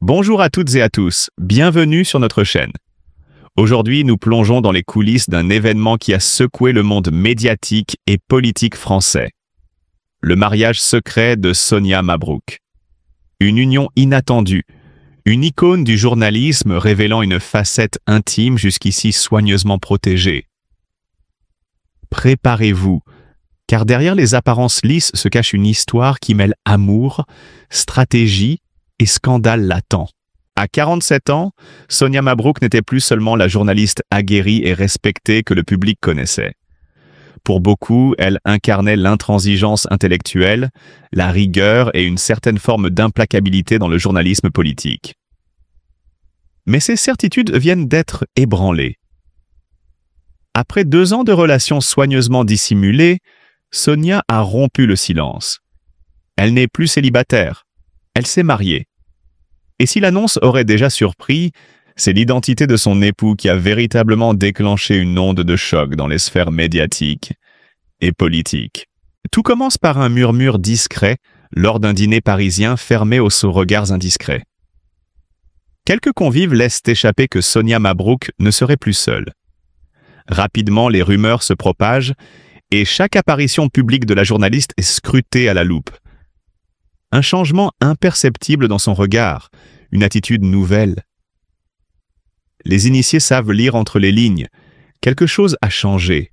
Bonjour à toutes et à tous, bienvenue sur notre chaîne. Aujourd'hui, nous plongeons dans les coulisses d'un événement qui a secoué le monde médiatique et politique français. Le mariage secret de Sonia Mabrouk. Une union inattendue, une icône du journalisme révélant une facette intime jusqu'ici soigneusement protégée. Préparez-vous, car derrière les apparences lisses se cache une histoire qui mêle amour, stratégie et scandale latent. À 47 ans, Sonia Mabrouk n'était plus seulement la journaliste aguerrie et respectée que le public connaissait. Pour beaucoup, elle incarnait l'intransigeance intellectuelle, la rigueur et une certaine forme d'implacabilité dans le journalisme politique. Mais ces certitudes viennent d'être ébranlées. Après 2 ans de relations soigneusement dissimulées, Sonia a rompu le silence. Elle n'est plus célibataire. Elle s'est mariée. Et si l'annonce aurait déjà surpris, c'est l'identité de son époux qui a véritablement déclenché une onde de choc dans les sphères médiatiques et politiques. Tout commence par un murmure discret lors d'un dîner parisien fermé aux regards indiscrets. Quelques convives laissent échapper que Sonia Mabrouk ne serait plus seule. Rapidement, les rumeurs se propagent et chaque apparition publique de la journaliste est scrutée à la loupe. Un changement imperceptible dans son regard, une attitude nouvelle. Les initiés savent lire entre les lignes. Quelque chose a changé.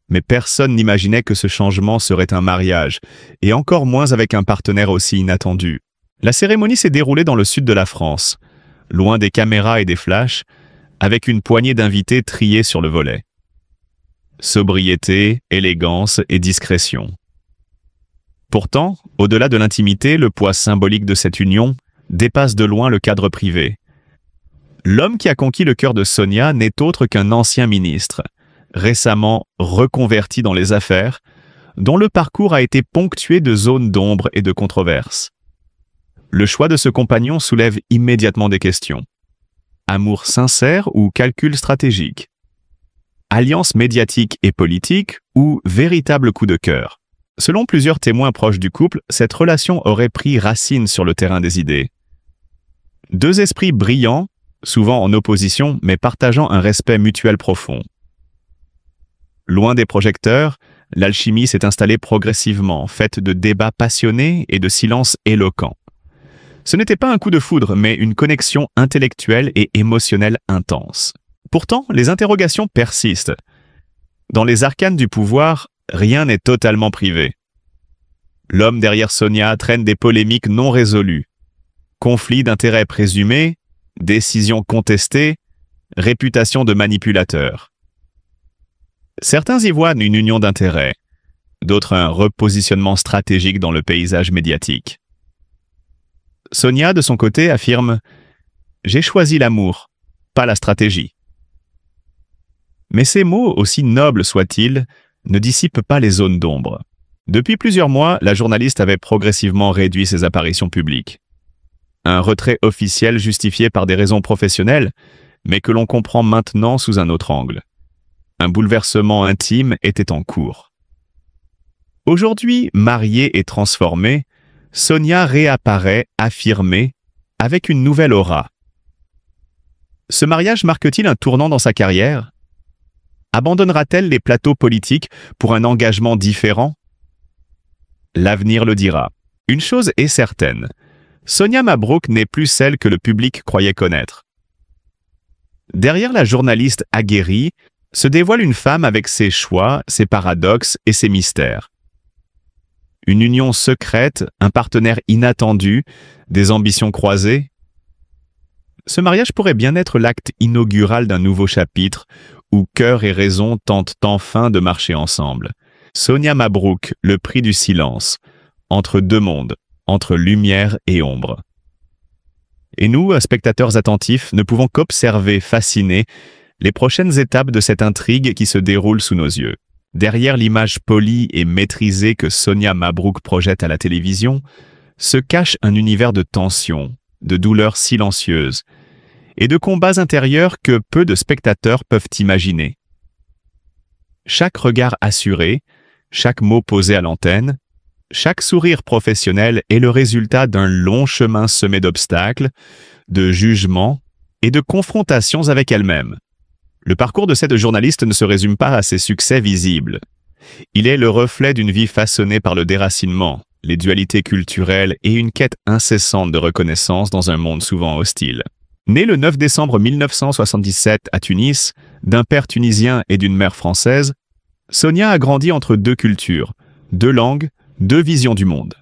Mais personne n'imaginait que ce changement serait un mariage, et encore moins avec un partenaire aussi inattendu. La cérémonie s'est déroulée dans le sud de la France, loin des caméras et des flashs, avec une poignée d'invités triés sur le volet. Sobriété, élégance et discrétion. Pourtant, au-delà de l'intimité, le poids symbolique de cette union dépasse de loin le cadre privé. L'homme qui a conquis le cœur de Sonia n'est autre qu'un ancien ministre, récemment reconverti dans les affaires, dont le parcours a été ponctué de zones d'ombre et de controverses. Le choix de ce compagnon soulève immédiatement des questions. Amour sincère ou calcul stratégique? Alliance médiatique et politique ou véritable coup de cœur? Selon plusieurs témoins proches du couple, cette relation aurait pris racine sur le terrain des idées. 2 esprits brillants, souvent en opposition, mais partageant un respect mutuel profond. Loin des projecteurs, l'alchimie s'est installée progressivement, faite de débats passionnés et de silences éloquents. Ce n'était pas un coup de foudre, mais une connexion intellectuelle et émotionnelle intense. Pourtant, les interrogations persistent. Dans les arcanes du pouvoir, rien n'est totalement privé. L'homme derrière Sonia traîne des polémiques non résolues. Conflits d'intérêts présumés, décisions contestées, réputation de manipulateur. Certains y voient une union d'intérêts, d'autres un repositionnement stratégique dans le paysage médiatique. Sonia, de son côté, affirme « J'ai choisi l'amour, pas la stratégie ». Mais ces mots, aussi nobles soient-ils, ne dissipent pas les zones d'ombre. Depuis plusieurs mois, la journaliste avait progressivement réduit ses apparitions publiques. Un retrait officiel justifié par des raisons professionnelles, mais que l'on comprend maintenant sous un autre angle. Un bouleversement intime était en cours. Aujourd'hui, mariée et transformée, Sonia réapparaît, affirmée, avec une nouvelle aura. Ce mariage marque-t-il un tournant dans sa carrière? Abandonnera-t-elle les plateaux politiques pour un engagement différent? L'avenir le dira. Une chose est certaine, Sonia Mabrouk n'est plus celle que le public croyait connaître. Derrière la journaliste aguerrie se dévoile une femme avec ses choix, ses paradoxes et ses mystères. Une union secrète, un partenaire inattendu, des ambitions croisées. Ce mariage pourrait bien être l'acte inaugural d'un nouveau chapitre où cœur et raison tentent enfin de marcher ensemble. Sonia Mabrouk, le prix du silence, entre 2 mondes, entre lumière et ombre. Et nous, spectateurs attentifs, ne pouvons qu'observer, fascinés, les prochaines étapes de cette intrigue qui se déroule sous nos yeux. Derrière l'image polie et maîtrisée que Sonia Mabrouk projette à la télévision, se cache un univers de tension, de douleurs silencieuses, et de combats intérieurs que peu de spectateurs peuvent imaginer. Chaque regard assuré, chaque mot posé à l'antenne, Chaque sourire professionnel est le résultat d'un long chemin semé d'obstacles, de jugements et de confrontations avec elle-même. Le parcours de cette journaliste ne se résume pas à ses succès visibles. Il est le reflet d'une vie façonnée par le déracinement, les dualités culturelles et une quête incessante de reconnaissance dans un monde souvent hostile. Née le 9 décembre 1977 à Tunis, d'un père tunisien et d'une mère française, Sonia a grandi entre deux cultures, deux langues, deux visions du monde.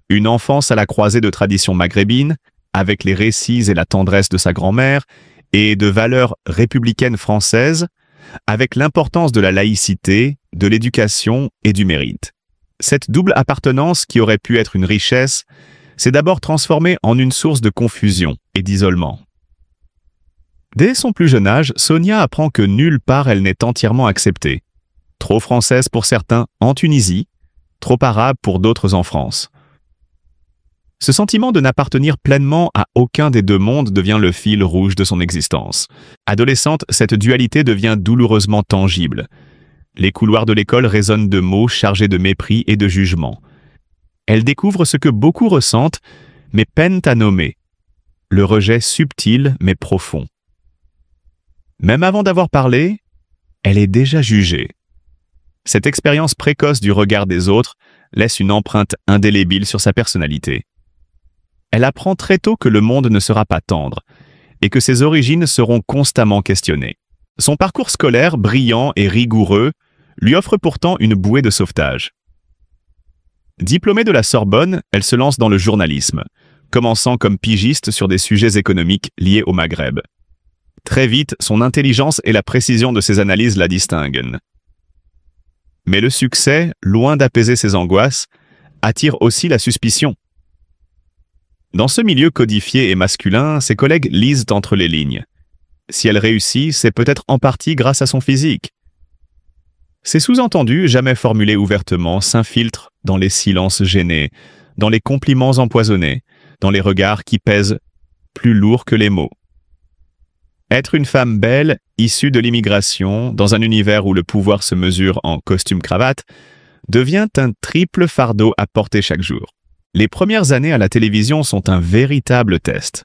Une enfance à la croisée de traditions maghrébines, avec les récits et la tendresse de sa grand-mère, et de valeurs républicaines françaises, avec l'importance de la laïcité, de l'éducation et du mérite. Cette double appartenance qui aurait pu être une richesse s'est d'abord transformée en une source de confusion et d'isolement. Dès son plus jeune âge, Sonia apprend que nulle part elle n'est entièrement acceptée. Trop française pour certains en Tunisie, trop arabe pour d'autres en France. Ce sentiment de n'appartenir pleinement à aucun des deux mondes devient le fil rouge de son existence. Adolescente, cette dualité devient douloureusement tangible. Les couloirs de l'école résonnent de mots chargés de mépris et de jugement. Elle découvre ce que beaucoup ressentent, mais peinent à nommer. Le rejet subtil mais profond. Même avant d'avoir parlé, elle est déjà jugée. Cette expérience précoce du regard des autres laisse une empreinte indélébile sur sa personnalité. Elle apprend très tôt que le monde ne sera pas tendre et que ses origines seront constamment questionnées. Son parcours scolaire, brillant et rigoureux, lui offre pourtant une bouée de sauvetage. Diplômée de la Sorbonne, elle se lance dans le journalisme, commençant comme pigiste sur des sujets économiques liés au Maghreb. Très vite, son intelligence et la précision de ses analyses la distinguent. Mais le succès, loin d'apaiser ses angoisses, attire aussi la suspicion. Dans ce milieu codifié et masculin, ses collègues lisent entre les lignes. Si elle réussit, c'est peut-être en partie grâce à son physique. Ces sous-entendus, jamais formulés ouvertement, s'infiltrent dans les silences gênés, dans les compliments empoisonnés, dans les regards qui pèsent plus lourd que les mots. Être une femme belle, issue de l'immigration, dans un univers où le pouvoir se mesure en costume-cravate, devient un triple fardeau à porter chaque jour. Les premières années à la télévision sont un véritable test.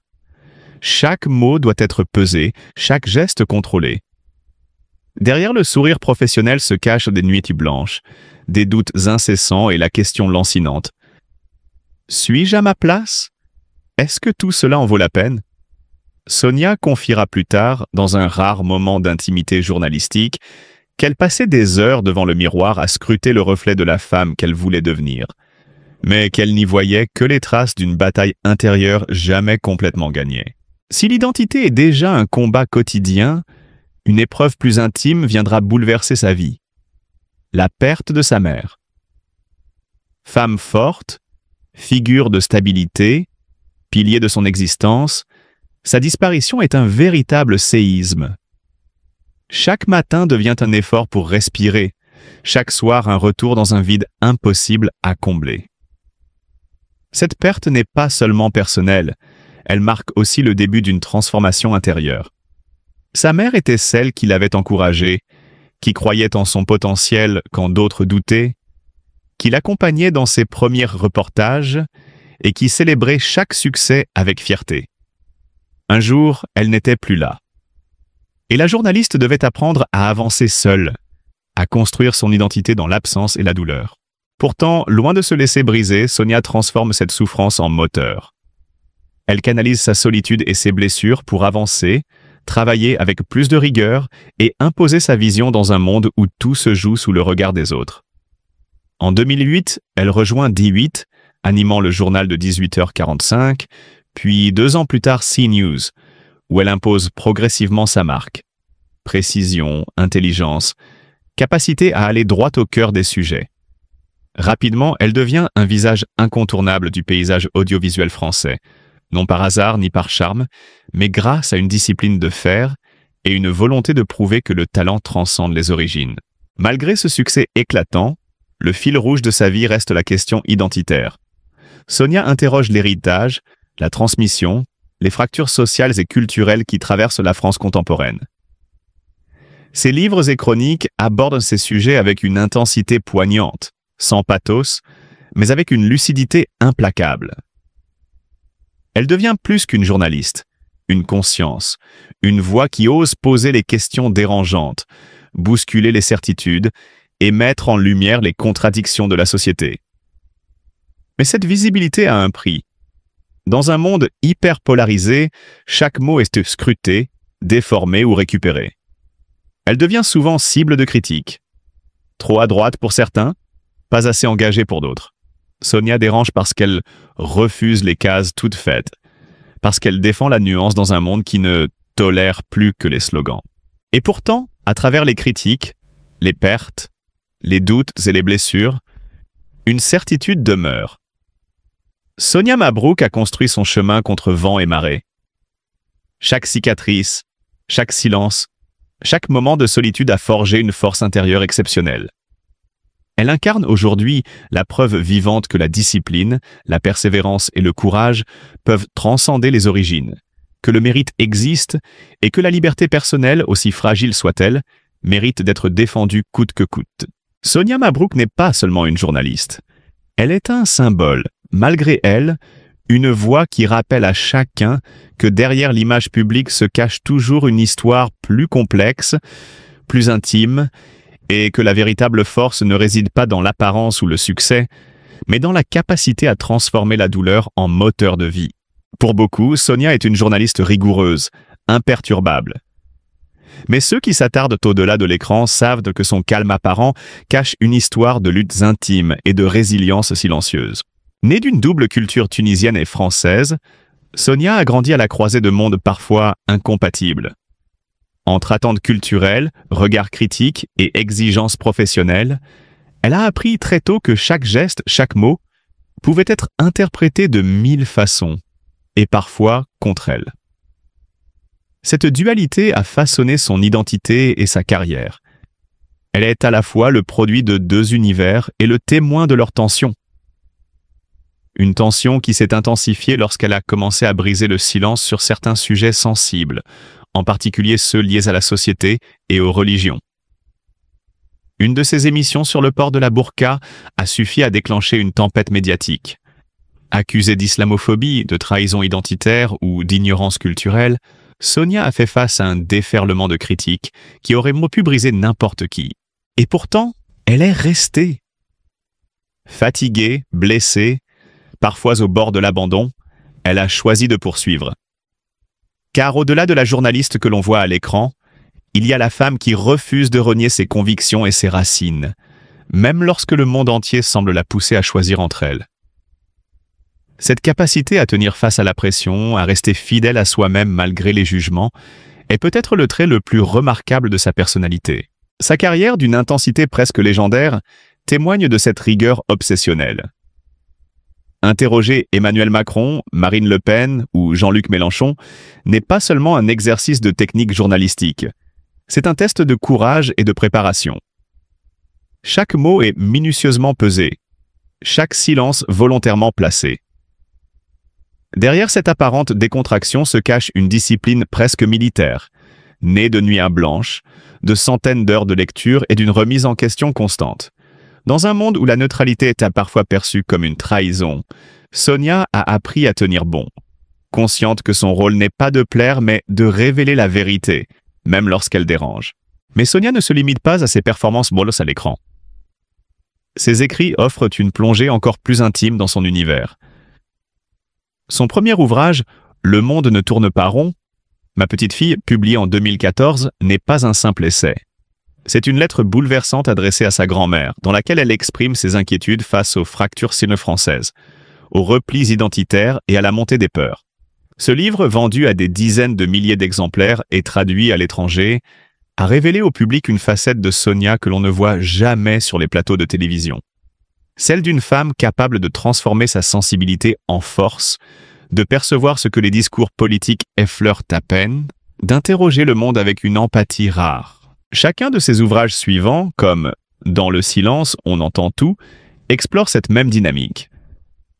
Chaque mot doit être pesé, chaque geste contrôlé. Derrière le sourire professionnel se cachent des nuits blanches, des doutes incessants et la question lancinante. Suis-je à ma place? Est-ce que tout cela en vaut la peine? Sonia confiera plus tard, dans un rare moment d'intimité journalistique, qu'elle passait des heures devant le miroir à scruter le reflet de la femme qu'elle voulait devenir, mais qu'elle n'y voyait que les traces d'une bataille intérieure jamais complètement gagnée. Si l'identité est déjà un combat quotidien, une épreuve plus intime viendra bouleverser sa vie. La perte de sa mère. Femme forte, figure de stabilité, pilier de son existence, sa disparition est un véritable séisme. Chaque matin devient un effort pour respirer, chaque soir un retour dans un vide impossible à combler. Cette perte n'est pas seulement personnelle, elle marque aussi le début d'une transformation intérieure. Sa mère était celle qui l'avait encouragée, qui croyait en son potentiel quand d'autres doutaient, qui l'accompagnait dans ses premiers reportages et qui célébrait chaque succès avec fierté. Un jour, elle n'était plus là. Et la journaliste devait apprendre à avancer seule, à construire son identité dans l'absence et la douleur. Pourtant, loin de se laisser briser, Sonia transforme cette souffrance en moteur. Elle canalise sa solitude et ses blessures pour avancer, travailler avec plus de rigueur et imposer sa vision dans un monde où tout se joue sous le regard des autres. En 2008, elle rejoint D8, animant le journal de 18h45, puis 2 ans plus tard CNews, où elle impose progressivement sa marque. Précision, intelligence, capacité à aller droit au cœur des sujets. Rapidement, elle devient un visage incontournable du paysage audiovisuel français, non par hasard ni par charme, mais grâce à une discipline de fer et une volonté de prouver que le talent transcende les origines. Malgré ce succès éclatant, le fil rouge de sa vie reste la question identitaire. Sonia interroge l'héritage, la transmission, les fractures sociales et culturelles qui traversent la France contemporaine. Ses livres et chroniques abordent ces sujets avec une intensité poignante, sans pathos, mais avec une lucidité implacable. Elle devient plus qu'une journaliste, une conscience, une voix qui ose poser les questions dérangeantes, bousculer les certitudes et mettre en lumière les contradictions de la société. Mais cette visibilité a un prix. Dans un monde hyper polarisé, chaque mot est scruté, déformé ou récupéré. Elle devient souvent cible de critiques. Trop à droite pour certains, pas assez engagée pour d'autres. Sonia dérange parce qu'elle refuse les cases toutes faites, parce qu'elle défend la nuance dans un monde qui ne tolère plus que les slogans. Et pourtant, à travers les critiques, les pertes, les doutes et les blessures, une certitude demeure. Sonia Mabrouk a construit son chemin contre vent et marée. Chaque cicatrice, chaque silence, chaque moment de solitude a forgé une force intérieure exceptionnelle. Elle incarne aujourd'hui la preuve vivante que la discipline, la persévérance et le courage peuvent transcender les origines, que le mérite existe et que la liberté personnelle, aussi fragile soit-elle, mérite d'être défendue coûte que coûte. Sonia Mabrouk n'est pas seulement une journaliste. Elle est un symbole, malgré elle, une voix qui rappelle à chacun que derrière l'image publique se cache toujours une histoire plus complexe, plus intime, et que la véritable force ne réside pas dans l'apparence ou le succès, mais dans la capacité à transformer la douleur en moteur de vie. Pour beaucoup, Sonia est une journaliste rigoureuse, imperturbable. Mais ceux qui s'attardent au-delà de l'écran savent que son calme apparent cache une histoire de luttes intimes et de résilience silencieuse. Née d'une double culture tunisienne et française, Sonia a grandi à la croisée de mondes parfois incompatibles. Entre attentes culturelles, regards critiques et exigences professionnelles, elle a appris très tôt que chaque geste, chaque mot, pouvait être interprété de 1000 façons, et parfois contre elle. Cette dualité a façonné son identité et sa carrière. Elle est à la fois le produit de deux univers et le témoin de leur tension. Une tension qui s'est intensifiée lorsqu'elle a commencé à briser le silence sur certains sujets sensibles, en particulier ceux liés à la société et aux religions. Une de ses émissions sur le port de la burqa a suffi à déclencher une tempête médiatique. Accusée d'islamophobie, de trahison identitaire ou d'ignorance culturelle, Sonia a fait face à un déferlement de critiques qui aurait pu briser n'importe qui. Et pourtant, elle est restée. Fatiguée, blessée, parfois au bord de l'abandon, elle a choisi de poursuivre. Car au-delà de la journaliste que l'on voit à l'écran, il y a la femme qui refuse de renier ses convictions et ses racines, même lorsque le monde entier semble la pousser à choisir entre elles. Cette capacité à tenir face à la pression, à rester fidèle à soi-même malgré les jugements, est peut-être le trait le plus remarquable de sa personnalité. Sa carrière, d'une intensité presque légendaire, témoigne de cette rigueur obsessionnelle. Interroger Emmanuel Macron, Marine Le Pen ou Jean-Luc Mélenchon n'est pas seulement un exercice de technique journalistique, c'est un test de courage et de préparation. Chaque mot est minutieusement pesé, chaque silence volontairement placé. Derrière cette apparente décontraction se cache une discipline presque militaire, née de nuits blanches, de centaines d'heures de lecture et d'une remise en question constante. Dans un monde où la neutralité est parfois perçue comme une trahison, Sonia a appris à tenir bon, consciente que son rôle n'est pas de plaire mais de révéler la vérité, même lorsqu'elle dérange. Mais Sonia ne se limite pas à ses performances bolos à l'écran. Ses écrits offrent une plongée encore plus intime dans son univers. Son premier ouvrage, Le monde ne tourne pas rond, Ma petite fille, publié en 2014, n'est pas un simple essai. C'est une lettre bouleversante adressée à sa grand-mère, dans laquelle elle exprime ses inquiétudes face aux fractures sino-françaises, aux replis identitaires et à la montée des peurs. Ce livre, vendu à des dizaines de milliers d'exemplaires et traduit à l'étranger, a révélé au public une facette de Sonia que l'on ne voit jamais sur les plateaux de télévision. Celle d'une femme capable de transformer sa sensibilité en force, de percevoir ce que les discours politiques effleurent à peine, d'interroger le monde avec une empathie rare. Chacun de ses ouvrages suivants, comme « Dans le silence, on entend tout », explore cette même dynamique.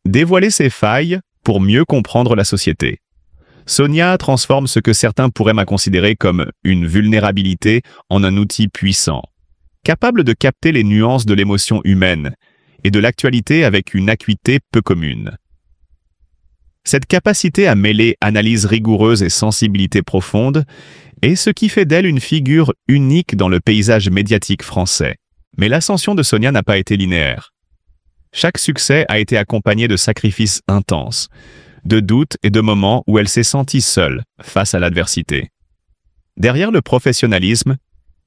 Dévoiler ses failles pour mieux comprendre la société. Sonia transforme ce que certains pourraient considérer comme une vulnérabilité en un outil puissant, capable de capter les nuances de l'émotion humaine et de l'actualité avec une acuité peu commune. Cette capacité à mêler analyse rigoureuse et sensibilité profonde est ce qui fait d'elle une figure unique dans le paysage médiatique français. Mais l'ascension de Sonia n'a pas été linéaire. Chaque succès a été accompagné de sacrifices intenses, de doutes et de moments où elle s'est sentie seule face à l'adversité. Derrière le professionnalisme,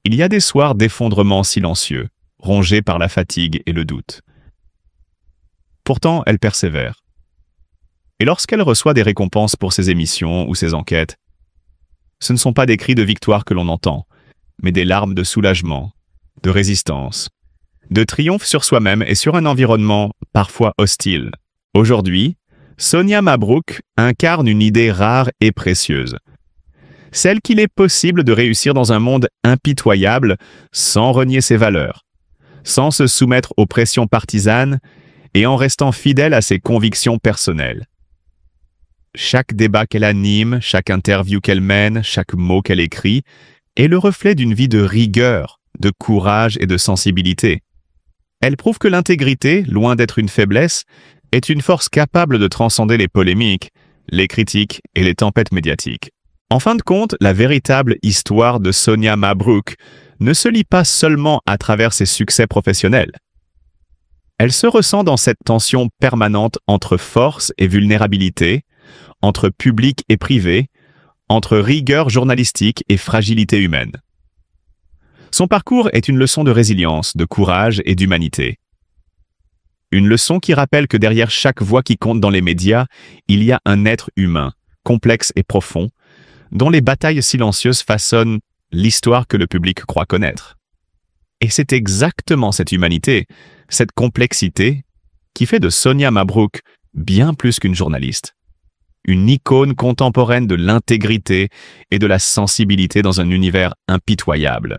il y a des soirs d'effondrement silencieux, rongés par la fatigue et le doute. Pourtant, elle persévère. Et lorsqu'elle reçoit des récompenses pour ses émissions ou ses enquêtes, ce ne sont pas des cris de victoire que l'on entend, mais des larmes de soulagement, de résistance, de triomphe sur soi-même et sur un environnement parfois hostile. Aujourd'hui, Sonia Mabrouk incarne une idée rare et précieuse. Celle qu'il est possible de réussir dans un monde impitoyable sans renier ses valeurs, sans se soumettre aux pressions partisanes et en restant fidèle à ses convictions personnelles. Chaque débat qu'elle anime, chaque interview qu'elle mène, chaque mot qu'elle écrit est le reflet d'une vie de rigueur, de courage et de sensibilité. Elle prouve que l'intégrité, loin d'être une faiblesse, est une force capable de transcender les polémiques, les critiques et les tempêtes médiatiques. En fin de compte, la véritable histoire de Sonia Mabrouk ne se lit pas seulement à travers ses succès professionnels. Elle se ressent dans cette tension permanente entre force et vulnérabilité, entre public et privé, entre rigueur journalistique et fragilité humaine. Son parcours est une leçon de résilience, de courage et d'humanité. Une leçon qui rappelle que derrière chaque voix qui compte dans les médias, il y a un être humain, complexe et profond, dont les batailles silencieuses façonnent l'histoire que le public croit connaître. Et c'est exactement cette humanité, cette complexité, qui fait de Sonia Mabrouk bien plus qu'une journaliste. Une icône contemporaine de l'intégrité et de la sensibilité dans un univers impitoyable.